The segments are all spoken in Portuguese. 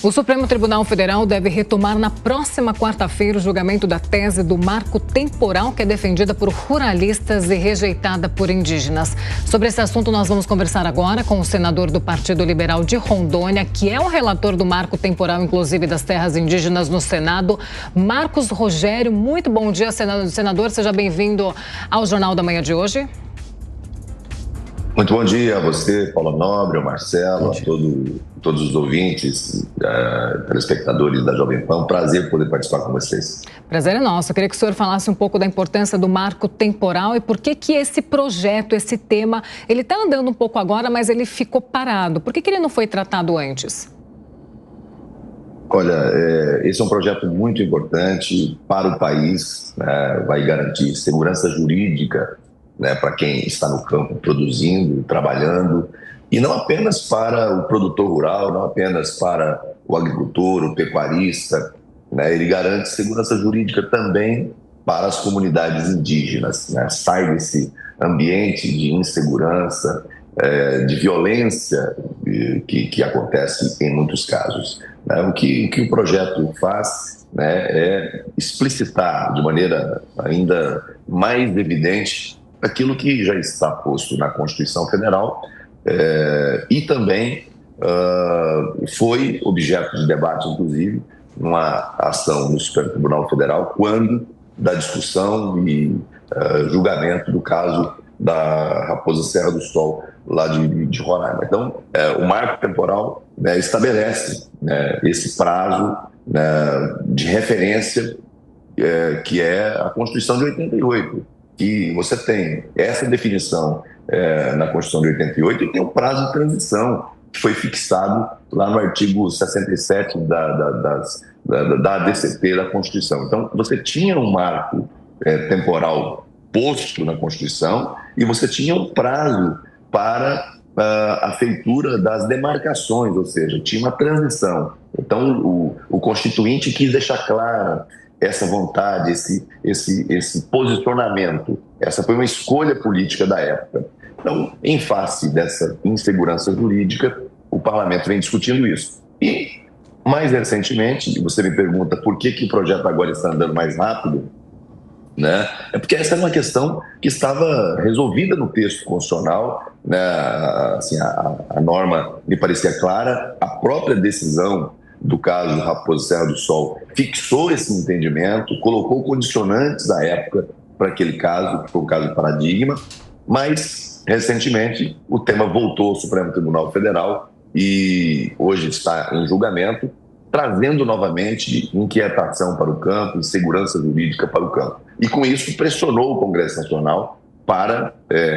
O Supremo Tribunal Federal deve retomar na próxima quarta-feira o julgamento da tese do marco temporal que é defendida por ruralistas e rejeitada por indígenas. Sobre esse assunto, nós vamos conversar agora com o senador do Partido Liberal de Rondônia, que é o relator do marco temporal, inclusive das terras indígenas no Senado, Marcos Rogério. Muito bom dia, senador. Seja bem-vindo ao Jornal da Manhã de hoje. Muito bom dia a você, Paula Nobre, ao Marcelo, a todos os ouvintes, telespectadores da Jovem Pan. Prazer poder participar com vocês. Prazer é nosso. Eu queria que o senhor falasse um pouco da importância do marco temporal e por que esse projeto, esse tema, ele está andando um pouco agora, mas ele ficou parado. Por que ele não foi tratado antes? Olha, esse é um projeto muito importante para o país, né? Vai garantir segurança jurídica, né, para quem está no campo produzindo, trabalhando, e não apenas para o produtor rural, não apenas para o agricultor, o pecuarista, né, ele garante segurança jurídica também para as comunidades indígenas, né, sai desse ambiente de insegurança, de violência que acontece em muitos casos. Né, o que o projeto faz, né, é explicitar de maneira ainda mais evidente aquilo que já está posto na Constituição Federal e também foi objeto de debate, inclusive, numa ação no Supremo Tribunal Federal, quando da discussão e julgamento do caso da Raposa Serra do Sol, lá de Roraima. Então, o marco temporal, né, estabelece, né, esse prazo, né, de referência, que é a Constituição de 88, que você tem essa definição na Constituição de 88 e tem um prazo de transição que foi fixado lá no artigo 67 da ADCP da Constituição. Então, você tinha um marco temporal posto na Constituição e você tinha um prazo para a feitura das demarcações, ou seja, tinha uma transição. Então, o Constituinte quis deixar clara essa vontade, esse posicionamento. Essa foi uma escolha política da época. Então, em face dessa insegurança jurídica, o parlamento vem discutindo isso. E, mais recentemente, você me pergunta por que o projeto agora está andando mais rápido, né? É porque essa é uma questão que estava resolvida no texto constitucional, né? Assim, a norma me parecia clara, a própria decisão do caso Raposa Serra do Sol fixou esse entendimento, colocou condicionantes da época para aquele caso, que foi o caso de paradigma, mas, recentemente, o tema voltou ao Supremo Tribunal Federal e hoje está em julgamento, trazendo novamente inquietação para o campo, insegurança jurídica para o campo. E, com isso, pressionou o Congresso Nacional para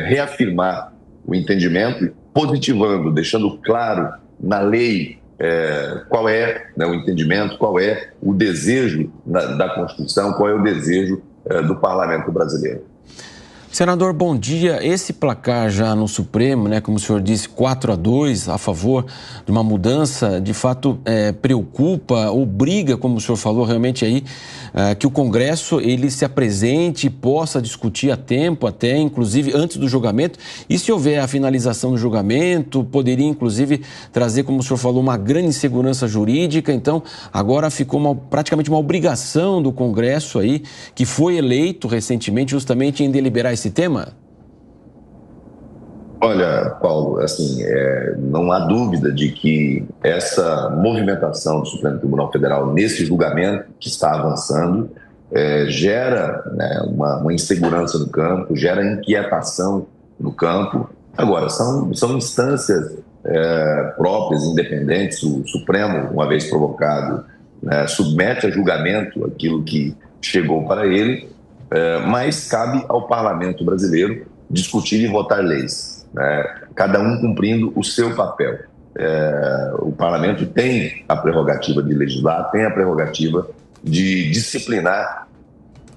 reafirmar o entendimento, positivando, deixando claro na lei qual é, né, o entendimento, qual é o desejo da Constituição, qual é o desejo do Parlamento brasileiro. Senador, bom dia. Esse placar já no Supremo, né, como o senhor disse, 4-2 a favor de uma mudança, de fato preocupa, obriga, como o senhor falou, realmente aí, que o Congresso ele se apresente e possa discutir a tempo, até inclusive antes do julgamento. E se houver a finalização do julgamento, poderia inclusive trazer, como o senhor falou, uma grande insegurança jurídica. Então, agora ficou praticamente uma obrigação do Congresso aí, que foi eleito recentemente justamente em deliberar esse tema? Olha, Paulo, assim, não há dúvida de que essa movimentação do Supremo Tribunal Federal nesse julgamento que está avançando gera, né, uma insegurança no campo, gera inquietação no campo. Agora, são instâncias próprias, independentes. O Supremo, uma vez provocado, né, submete a julgamento aquilo que chegou para ele, mas cabe ao Parlamento brasileiro discutir e votar leis, né? Cada um cumprindo o seu papel. O Parlamento tem a prerrogativa de legislar, tem a prerrogativa de disciplinar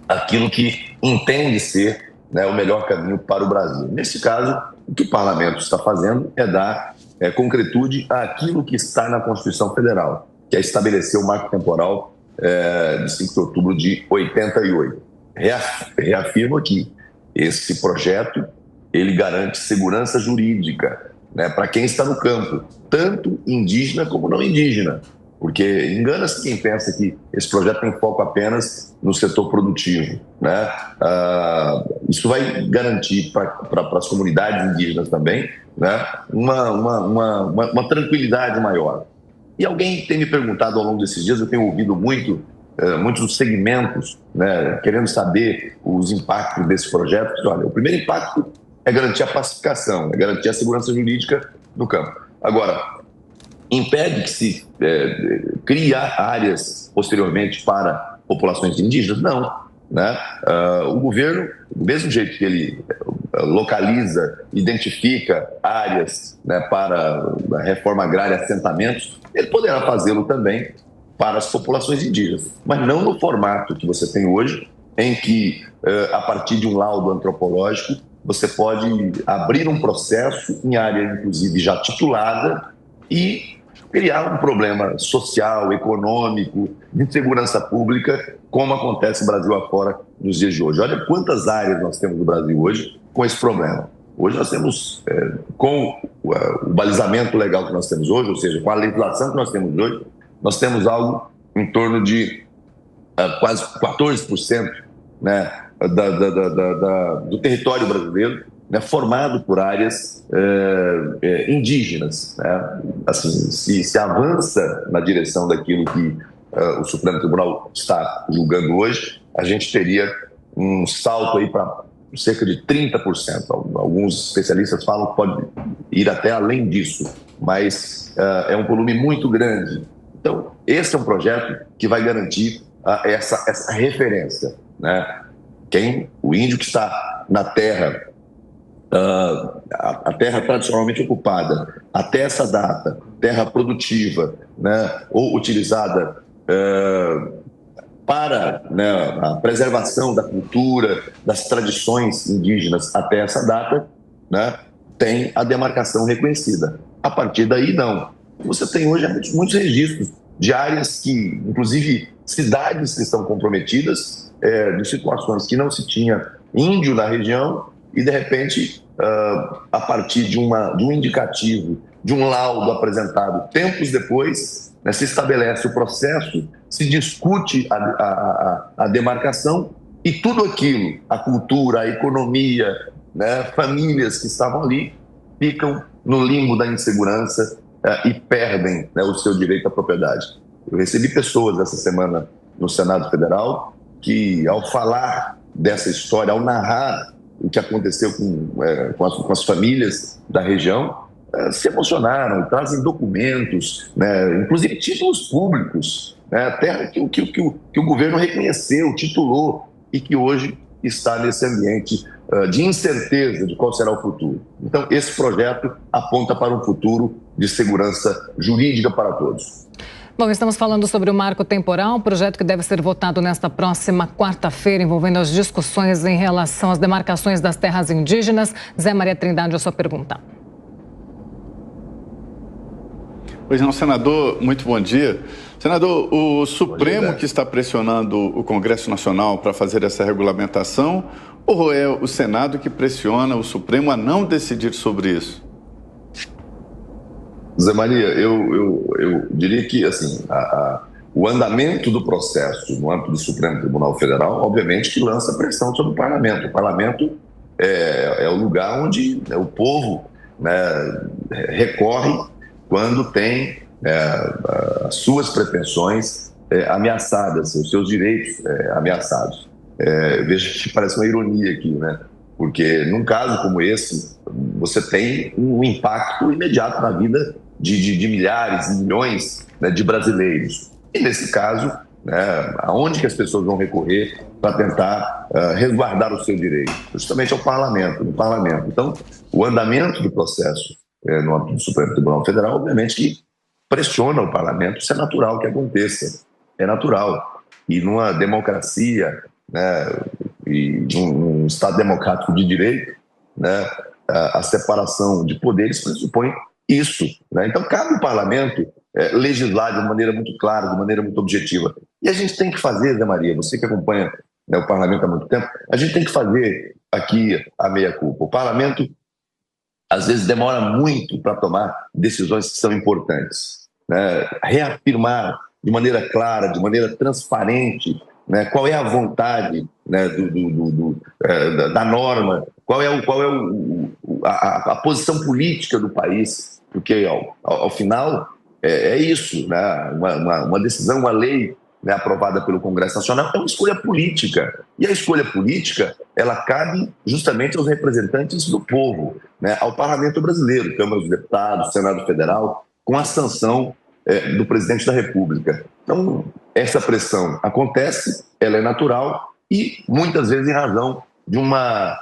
aquilo que entende ser, né, o melhor caminho para o Brasil. Nesse caso, o que o Parlamento está fazendo é dar concretude àquilo que está na Constituição Federal, que é estabelecer o marco temporal de 5 de outubro de 88. Reafirmo que esse projeto ele garante segurança jurídica, né, para quem está no campo, tanto indígena como não indígena. porque engana-se quem pensa que esse projeto tem foco apenas no setor produtivo, né? Isso vai garantir para as comunidades indígenas também, né, uma tranquilidade maior. E alguém tem me perguntado ao longo desses dias, eu tenho ouvido muitos segmentos, né, querendo saber os impactos desse projeto. Olha, o primeiro impacto é garantir a pacificação, é garantir a segurança jurídica no campo. Agora, impede que se crie áreas posteriormente para populações indígenas? Não. Né? O governo, do mesmo jeito que ele localiza, identifica áreas, né, para a reforma agrária, assentamentos, ele poderá fazê-lo também para as populações indígenas, mas não no formato que você tem hoje, em que, a partir de um laudo antropológico, você pode abrir um processo em área, inclusive, já titulada e criar um problema social, econômico, de segurança pública, como acontece no Brasil afora nos dias de hoje. Olha quantas áreas nós temos no Brasil hoje com esse problema. Hoje nós temos, com o balizamento legal que nós temos hoje, ou seja, com a legislação que nós temos hoje, nós temos algo em torno de quase 14%, né, do território brasileiro, né, formado por áreas indígenas. Né? Assim, se avança na direção daquilo que o Supremo Tribunal está julgando hoje, a gente teria um salto aí para cerca de 30%. Alguns especialistas falam que pode ir até além disso, mas é um volume muito grande. Então, esse é um projeto que vai garantir essa referência, né? O índio que está na terra, a terra tradicionalmente ocupada, até essa data, terra produtiva, né, ou utilizada para, né, a preservação da cultura, das tradições indígenas até essa data, né, tem a demarcação reconhecida. A partir daí, não. Você tem hoje muitos registros de áreas que, inclusive cidades que estão comprometidas, de situações que não se tinha índio na região e, de repente, a partir de um indicativo, de um laudo apresentado tempos depois, né, se estabelece o processo, se discute a demarcação e tudo aquilo, a cultura, a economia, né, famílias que estavam ali, ficam no limbo da insegurança e perdem, né, o seu direito à propriedade. Eu recebi pessoas essa semana no Senado Federal que, ao falar dessa história, ao narrar o que aconteceu com as famílias da região, se emocionaram, trazem documentos, né, inclusive títulos públicos, né, terra que o governo reconheceu, titulou, e que hoje está nesse ambiente de incerteza de qual será o futuro. Então, esse projeto aponta para um futuro de segurança jurídica para todos. Bom, estamos falando sobre o marco temporal, um projeto que deve ser votado nesta próxima quarta-feira, envolvendo as discussões em relação às demarcações das terras indígenas. Zé Maria Trindade, a sua pergunta. Pois não, senador, muito bom dia. Senador, o Supremo que está pressionando o Congresso Nacional para fazer essa regulamentação, ou é o Senado que pressiona o Supremo a não decidir sobre isso? Zé Maria, eu diria que assim, o andamento do processo no âmbito do Supremo Tribunal Federal, obviamente que lança pressão sobre o Parlamento. O Parlamento é o lugar onde, né, o povo, né, recorre quando tem as suas pretensões ameaçadas, os seus direitos ameaçados. Vejo que parece uma ironia aqui, né? Porque num caso como esse, você tem um impacto imediato na vida de milhares e milhões, né, de brasileiros. E nesse caso, né, aonde que as pessoas vão recorrer para tentar resguardar o seu direito? Justamente ao parlamento, no parlamento. Então, o andamento do processo no âmbito do Supremo Tribunal Federal, obviamente que pressiona o parlamento, isso é natural que aconteça, é natural. E numa democracia, né, e num Estado democrático de direito, né, a separação de poderes pressupõe isso, né? Então, cabe ao parlamento legislar de maneira muito clara, de maneira muito objetiva. E a gente tem que fazer, Zé Maria, você que acompanha, né, o parlamento há muito tempo, a gente tem que fazer aqui a meia-culpa. O parlamento, às vezes, demora muito para tomar decisões que são importantes, né, reafirmar de maneira clara, de maneira transparente, né, qual é a vontade, né, da norma, qual é a posição política do país, porque ao final é isso, né, uma decisão, uma lei, né, aprovada pelo Congresso Nacional é uma escolha política, e a escolha política ela cabe justamente aos representantes do povo, né, ao Parlamento Brasileiro, Câmara dos Deputados, Senado Federal, com a sanção do Presidente da República. Então, essa pressão acontece, ela é natural e muitas vezes em razão de uma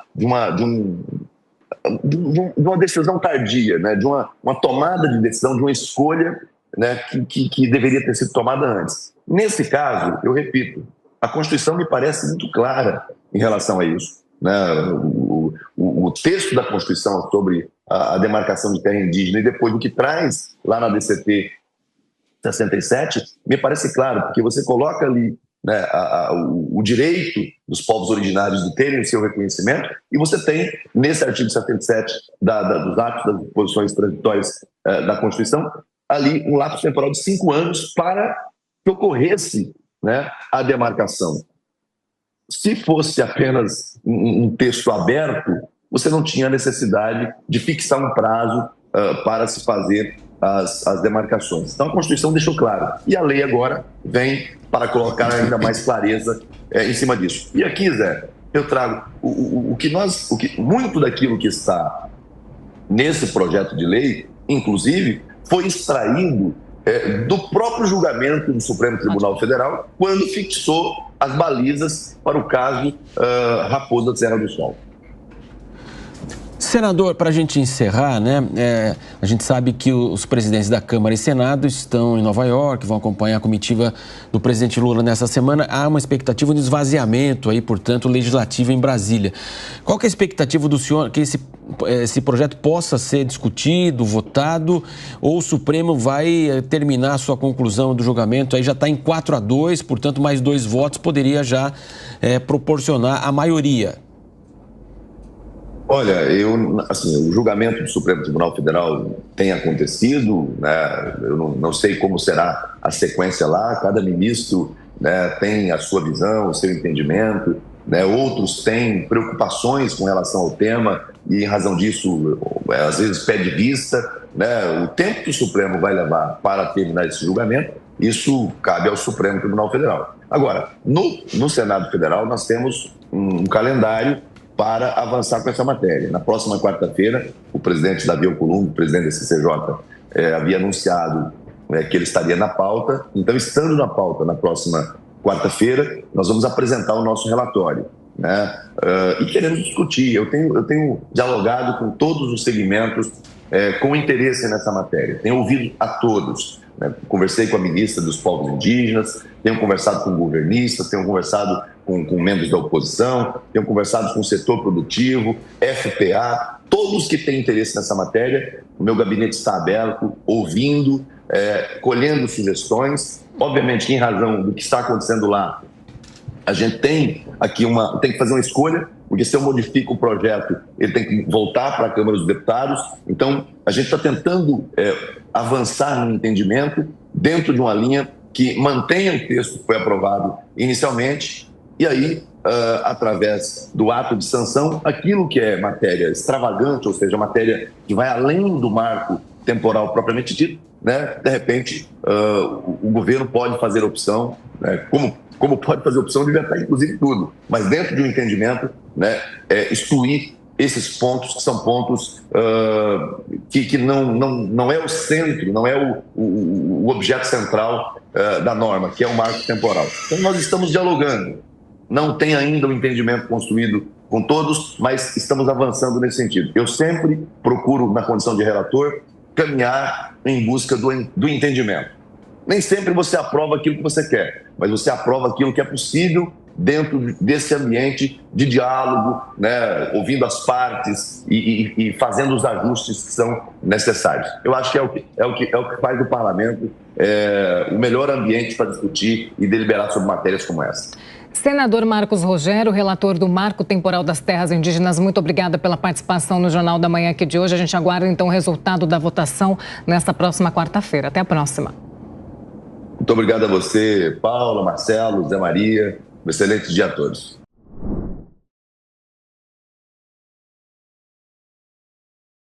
decisão tardia, né? De uma tomada de decisão, de uma escolha, né, que deveria ter sido tomada antes. Nesse caso, eu repito, a Constituição me parece muito clara em relação a isso, né? O texto da Constituição sobre a demarcação de terra indígena e depois o que traz lá na DCT 67, me parece claro, porque você coloca ali, né, o direito dos povos originários de terem o seu reconhecimento, e você tem, nesse artigo 77 dos atos das disposições transitórias da Constituição, ali um lapso temporal de 5 anos para que ocorresse, né, a demarcação. Se fosse apenas um texto aberto, você não tinha necessidade de fixar um prazo para se fazer as demarcações. Então a Constituição deixou claro, e a lei agora vem para colocar ainda mais clareza em cima disso. E aqui, Zé, eu trago muito daquilo que está nesse projeto de lei, inclusive, foi extraído do próprio julgamento do Supremo Tribunal Federal, quando fixou as balizas para o caso Raposa Serra do Sol. Senador, para a gente encerrar, né, a gente sabe que os presidentes da Câmara e Senado estão em Nova York, vão acompanhar a comitiva do presidente Lula nessa semana. Há uma expectativa de esvaziamento aí, portanto, legislativo em Brasília. Qual que é a expectativa do senhor que esse projeto possa ser discutido, votado, ou o Supremo vai terminar a sua conclusão do julgamento? Aí já está em 4-2, portanto, mais 2 votos poderia já proporcionar a maioria. Olha, o julgamento do Supremo Tribunal Federal tem acontecido, né? Eu não sei como será a sequência lá, cada ministro, né, tem a sua visão, o seu entendimento, né? Outros têm preocupações com relação ao tema e, em razão disso, às vezes pede vista, né? O tempo que o Supremo vai levar para terminar esse julgamento, isso cabe ao Supremo Tribunal Federal. Agora, no Senado Federal, nós temos um calendário para avançar com essa matéria. Na próxima quarta-feira, o presidente Davi Alcolumbre, presidente da CCJ, havia anunciado que ele estaria na pauta. Então, estando na pauta na próxima quarta-feira, nós vamos apresentar o nosso relatório, né? E queremos discutir. Eu tenho dialogado com todos os segmentos com interesse nessa matéria. Tenho ouvido a todos, né? Conversei com a ministra dos povos indígenas, tenho conversado com governistas, tenho conversado com membros da oposição, tenho conversado com o setor produtivo, FPA, todos que têm interesse nessa matéria. O meu gabinete está aberto, ouvindo, colhendo sugestões. Obviamente que, em razão do que está acontecendo lá, a gente tem aqui tem que fazer uma escolha, porque se eu modifico o projeto, ele tem que voltar para a Câmara dos Deputados. Então, a gente está tentando avançar no entendimento dentro de uma linha que mantenha o texto que foi aprovado inicialmente, e aí, através do ato de sanção, aquilo que é matéria extravagante, ou seja, matéria que vai além do marco temporal propriamente dito, né, de repente, o governo pode fazer opção, né, como pode fazer opção de vetar inclusive tudo, mas dentro de um entendimento, né, excluir esses pontos que são pontos que não é o centro, não é o objeto central da norma, que é o marco temporal. Então nós estamos dialogando, não tem ainda um entendimento construído com todos, mas estamos avançando nesse sentido. Eu sempre procuro, na condição de relator, caminhar em busca do entendimento. Nem sempre você aprova aquilo que você quer, mas você aprova aquilo que é possível dentro desse ambiente de diálogo, né, ouvindo as partes e fazendo os ajustes que são necessários. Eu acho que é o que faz do parlamento o melhor ambiente para discutir e deliberar sobre matérias como essa. Senador Marcos Rogério, relator do Marco Temporal das Terras Indígenas, muito obrigada pela participação no Jornal da Manhã aqui de hoje. A gente aguarda então o resultado da votação nesta próxima quarta-feira. Até a próxima. Muito obrigado a você, Paula, Marcelo, Zé Maria. Um excelente dia a todos.